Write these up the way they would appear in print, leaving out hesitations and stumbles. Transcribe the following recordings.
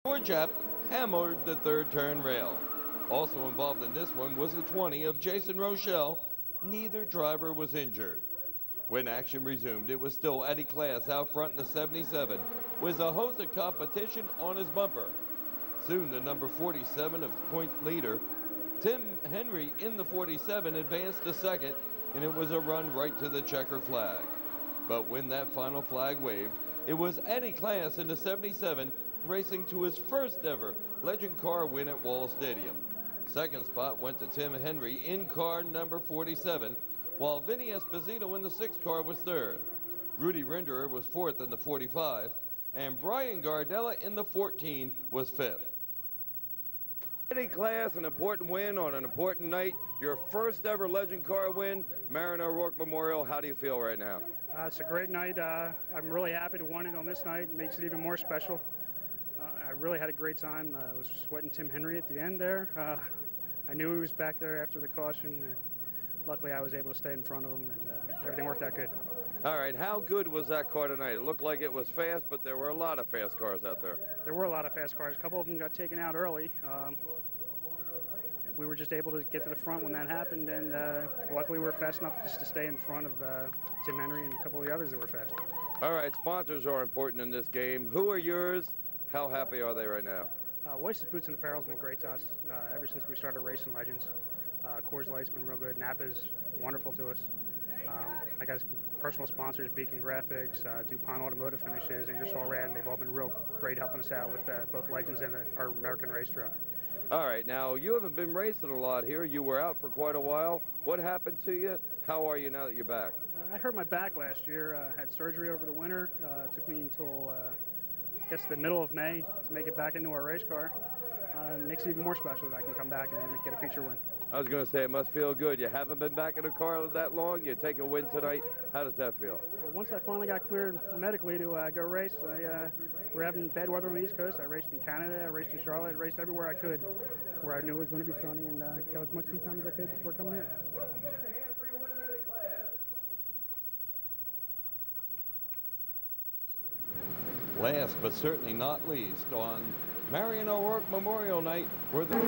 Jap hammered the third turn rail. Also involved in this one was the 20 of Jason Rochelle. Neither driver was injured. When action resumed, it was still Eddie Class out front in the 77 with a host of competition on his bumper. Soon the number 47 of point leader, Tim Henry in the 47 advanced to second, and it was a run right to the checker flag. But when that final flag waved, it was Eddie Class in the 77 racing to his first ever Legend Car win at Wall Stadium. Second spot went to Tim Henry in car number 47, while Vinny Esposito in the 6 car was third. Rudy Renderer was fourth in the 45, and Brian Gardella in the 14 was fifth. Eddie Class, an important win on an important night. Your first ever Legend Car win, Marion O'Rourke Memorial. How do you feel right now? It's a great night. I'm really happy to win it on this night. It makes it even more special. I really had a great time. I was sweating Tim Henry at the end there. I knew he was back there after the caution. Luckily, I was able to stay in front of him, and everything worked out good. All right, how good was that car tonight? It looked like it was fast, but there were a lot of fast cars out there. There were a lot of fast cars. A couple of them got taken out early. We were just able to get to the front when that happened, and luckily we were fast enough just to stay in front of Tim Henry and a couple of the others that were fast. All right, sponsors are important in this game. Who are yours? How happy are they right now? Oasis Boots and Apparel has been great to us ever since we started racing Legends. Coors Light's been real good. Napa's wonderful to us. I got personal sponsors, Beacon Graphics, DuPont Automotive Finishes, Ingersoll Rand. They've all been real great helping us out with both Legends and our American race truck. All right, now you haven't been racing a lot here. You were out for quite a while. What happened to you? How are you now that you're back? I hurt my back last year. Had surgery over the winter. It took me until I guess the middle of May to make it back into our race car. Makes it even more special that I can come back and get a feature win. I was going to say, it must feel good. You haven't been back in a car that long. You take a win tonight. How does that feel? Well, once I finally got cleared medically to go race, we're having bad weather on the East Coast. I raced in Canada, I raced in Charlotte, I raced everywhere I could where I knew it was going to be sunny, and got as much tea time as I could before coming here. Last but certainly not least, on Marion O'Rourke Memorial Night, were the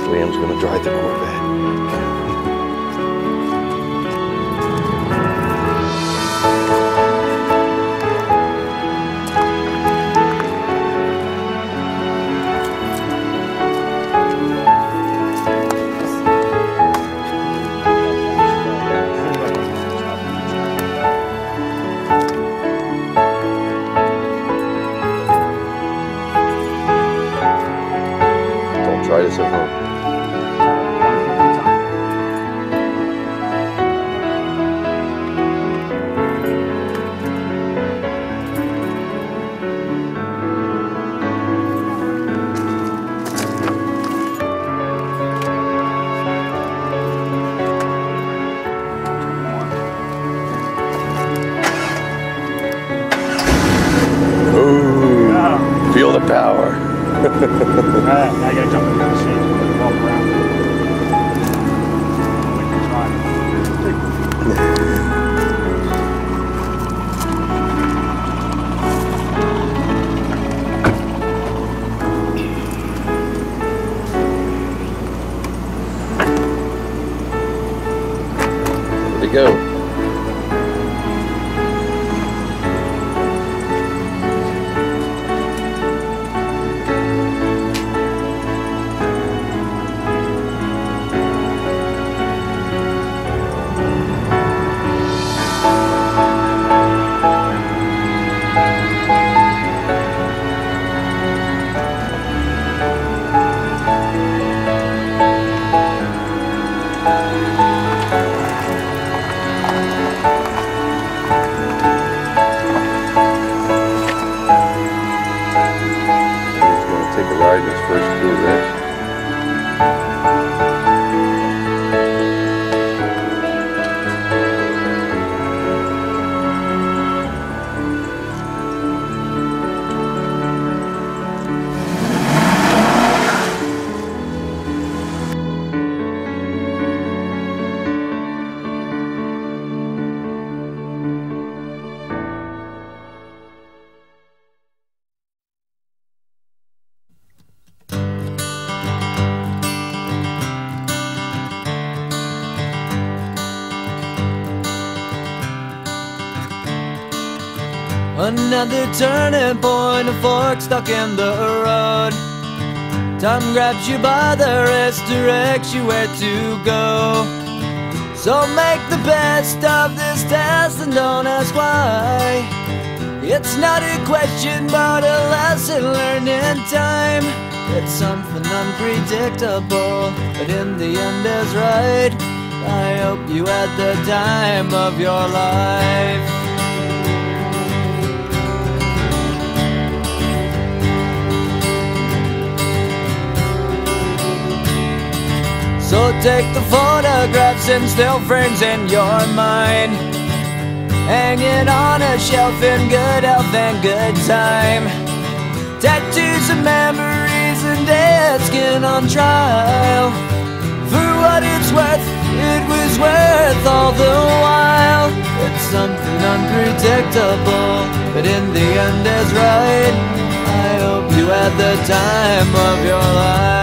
Liam's gonna drive the Corvette. Don't try this at home. Ooh, feel the power. Now you gotta jump in the other seat and walk around. There we go. Take a ride in his first Corvette. Another turning point, a fork stuck in the road. Time grabs you by the wrist, directs you where to go. So make the best of this test and don't ask why. It's not a question but a lesson learned in time. It's something unpredictable, but in the end is right. I hope you had the time of your life. So take the photographs and still frames in your mind, hanging on a shelf in good health and good time. Tattoos of memories and dead skin on trial. For what it's worth, it was worth all the while. It's something unpredictable, but in the end is right. I hope you had the time of your life.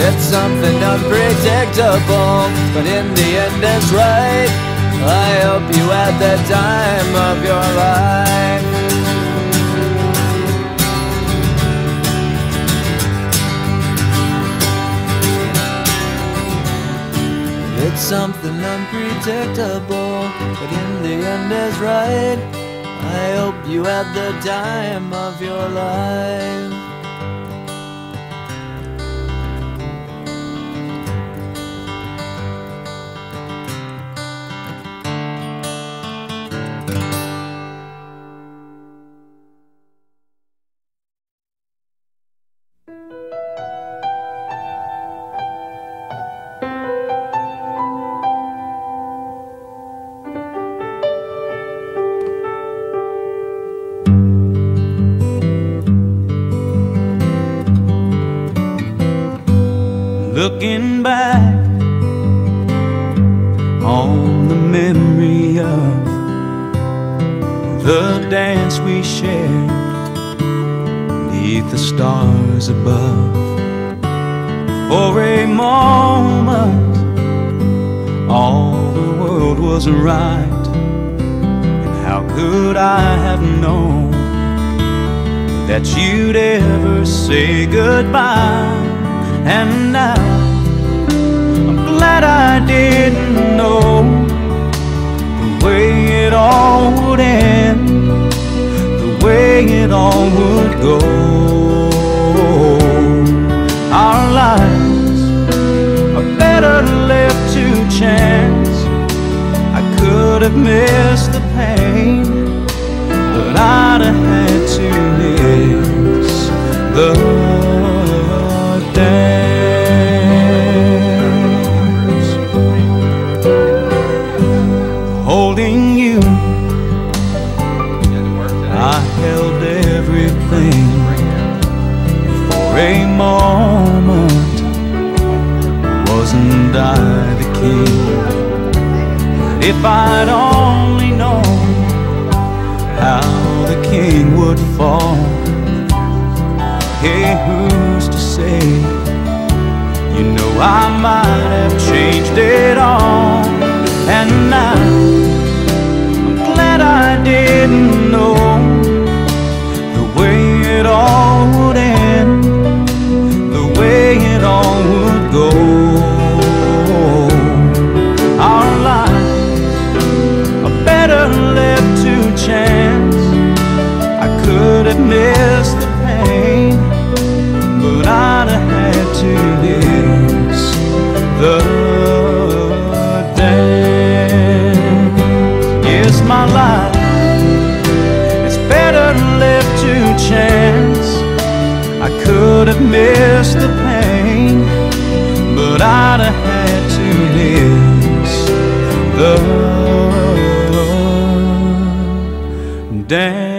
It's something unpredictable, but in the end it's right. I hope you had the time of your life. It's something unpredictable, but in the end is right. I hope you had the time of your life. looking back on the memory of the dance we shared beneath the stars above. For a moment, all the world was right, and how could I have known that you'd ever say goodbye? And now I'm glad I didn't know the way it all would end, the way it all would go. Our lives are better left to chance. I could have missed the pain, but I'd have had to miss the dance. Holding you, I held everything. For a moment, wasn't I the king? But if I'd only known how the king would fall, hey, who's to say? You know I might have changed it all. And now I'm glad I didn't know the way it all would end, the way it all would go. Our lives are better left to chance. I could have missed the pain, but I'd have had to miss the dance. Yes, my life is better left to chance. I could have missed the pain, but I'd have had to miss the dance.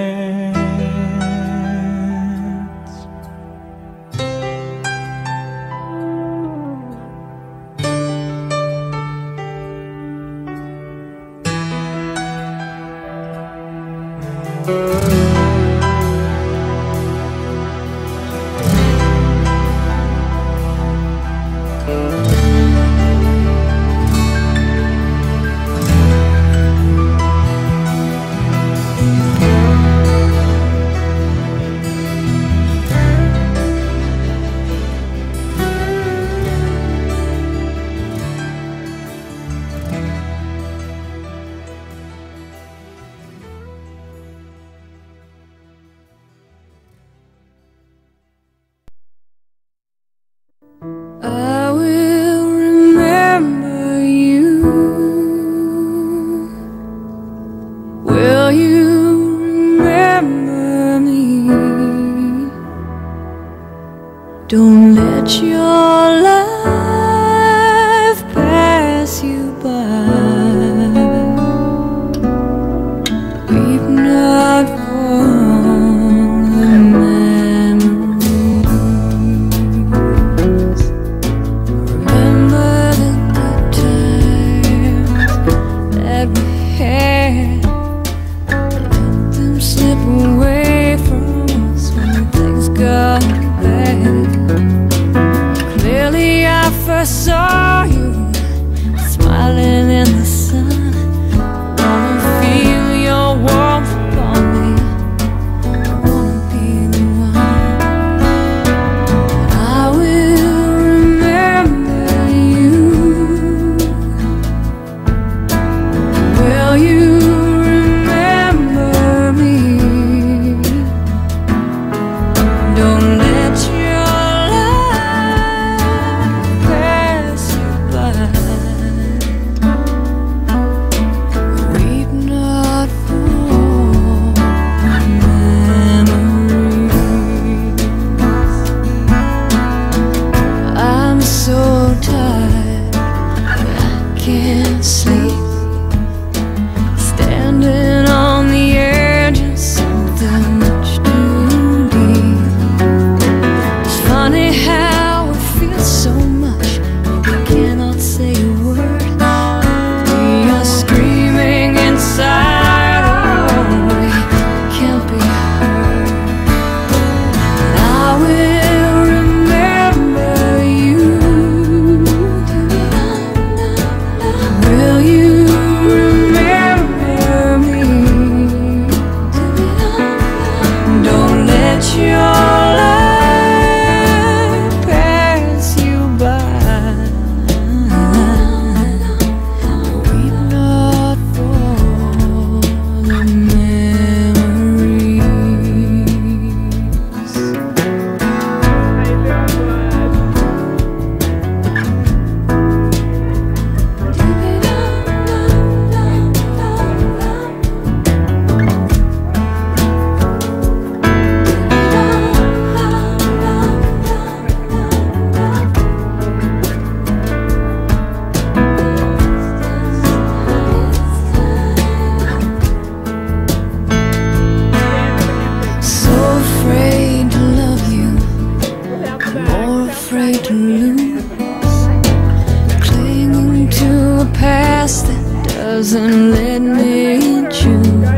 and let me choose.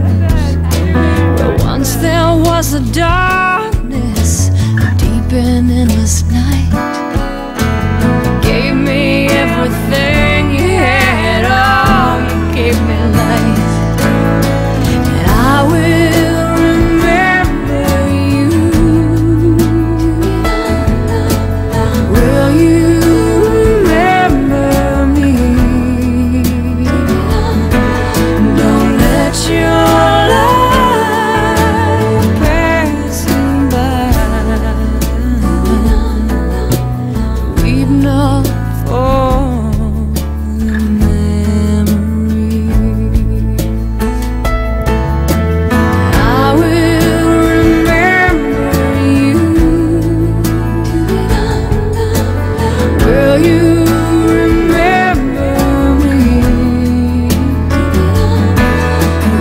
But once there was a darkness, a deep and endless night. Gave me everything you had, oh, you gave me life. And I will remember you. Will you remember me? Don't let your life pass you by. Weep not for the memories. I will remember you. Will you remember me?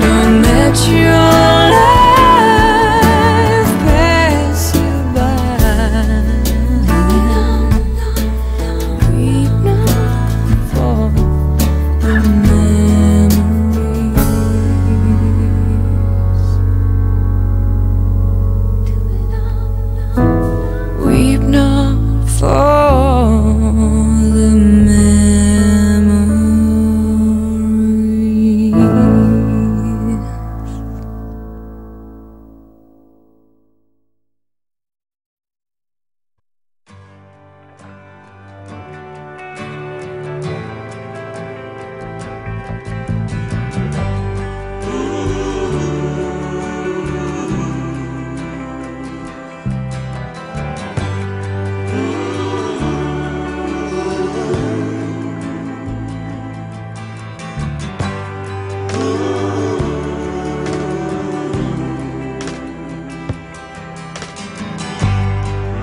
Don't let your life pass you by. Weep not for the memories. Weep not for the memories.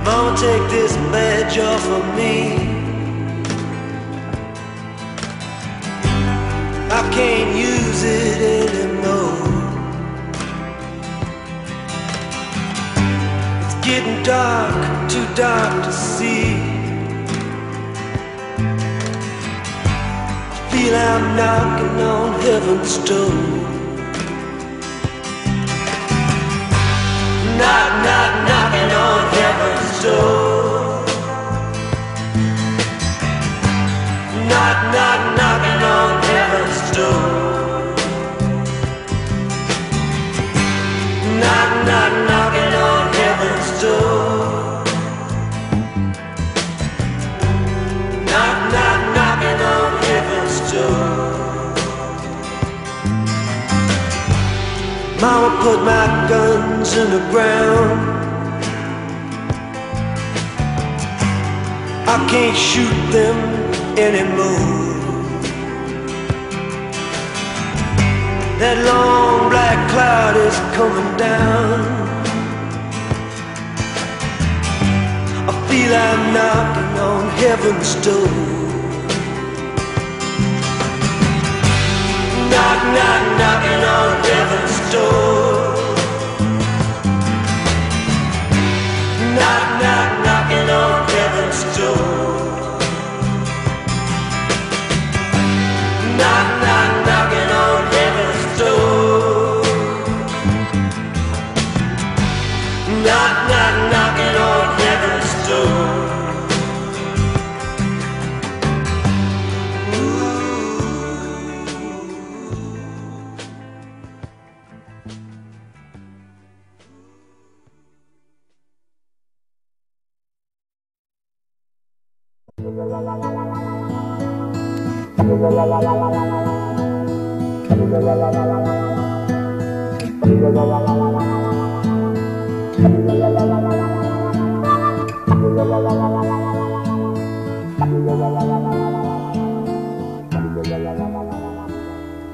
Mama, take this badge off of me. I can't use it anymore. It's getting dark, too dark to see. I feel I'm knocking on heaven's door. Knock, knock, knocking on heaven's door. Knock, knock, knocking on heaven's door. Knock, knock, knocking on heaven's door. Knock, knock, knocking on heaven's door. Mama put my guns in the ground. I can't shoot them anymore. That long black cloud is coming down. I feel I'm knocking on heaven's door. Knock, knock, knocking on heaven's door. Knock, knock, knocking on heaven's door. Knock, knock, knocking on heaven's door. Knock, knock, knocking on heaven's door.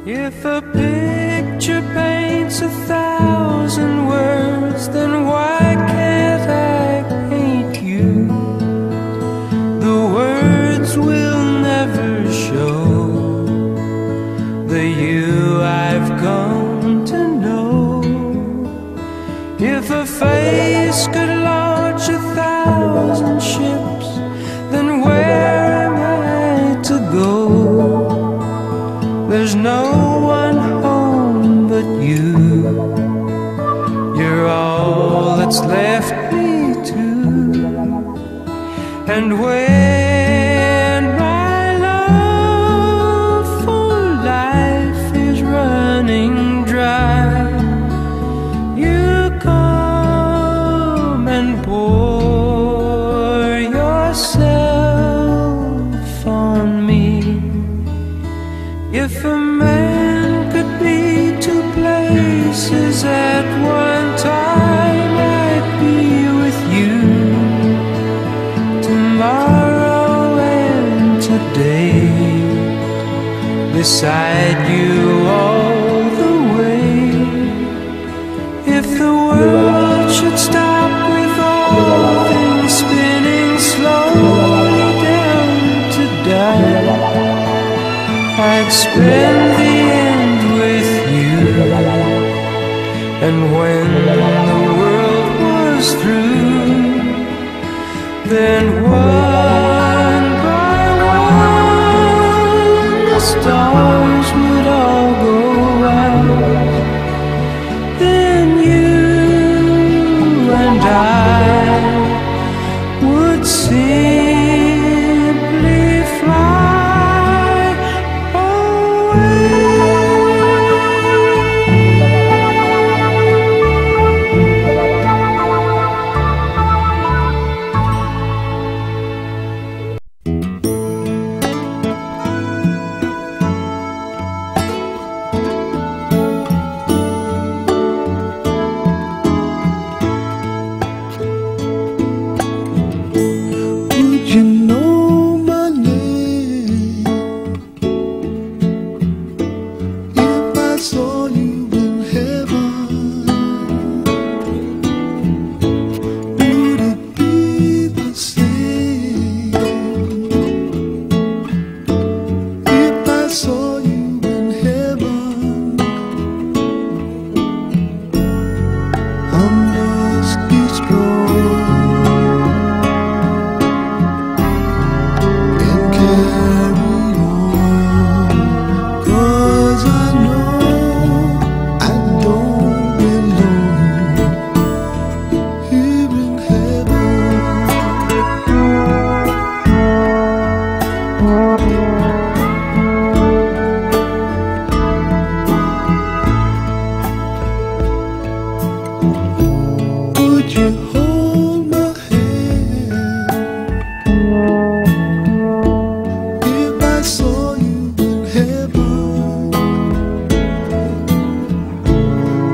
If a picture paints 1,000 words, then why can't I paint you? The words will never show the you I've come to know. If a face could launch 1,000 ships, then where am I to go? There's no one home but you. You're all that's left me to. And when my love for life is running dry, you come and pour yourself on me. If a man could be two places at one time, I'd be with you tomorrow and today, beside you all the way. If the world should stop with all things spinning slowly down to die, I'd spend the end with you. And when the world was through, then one by one the stars would all go out. Then you and I would simply fly away. Would you know my name if I saw you in heaven? Would it be the same if I saw you in heaven? I must be strong and carry on, 'cause I know I don't belong here in heaven. Would you hold my hand if I saw you in heaven?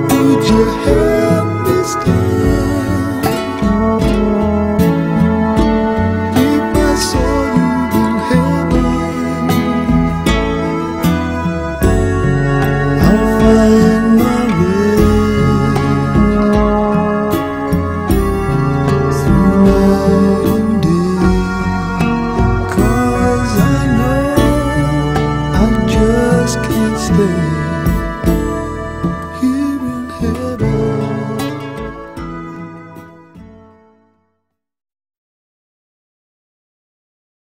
Would you help me stand if I saw you in heaven? I'll find my way through night and day, 'cause I know I just can't stay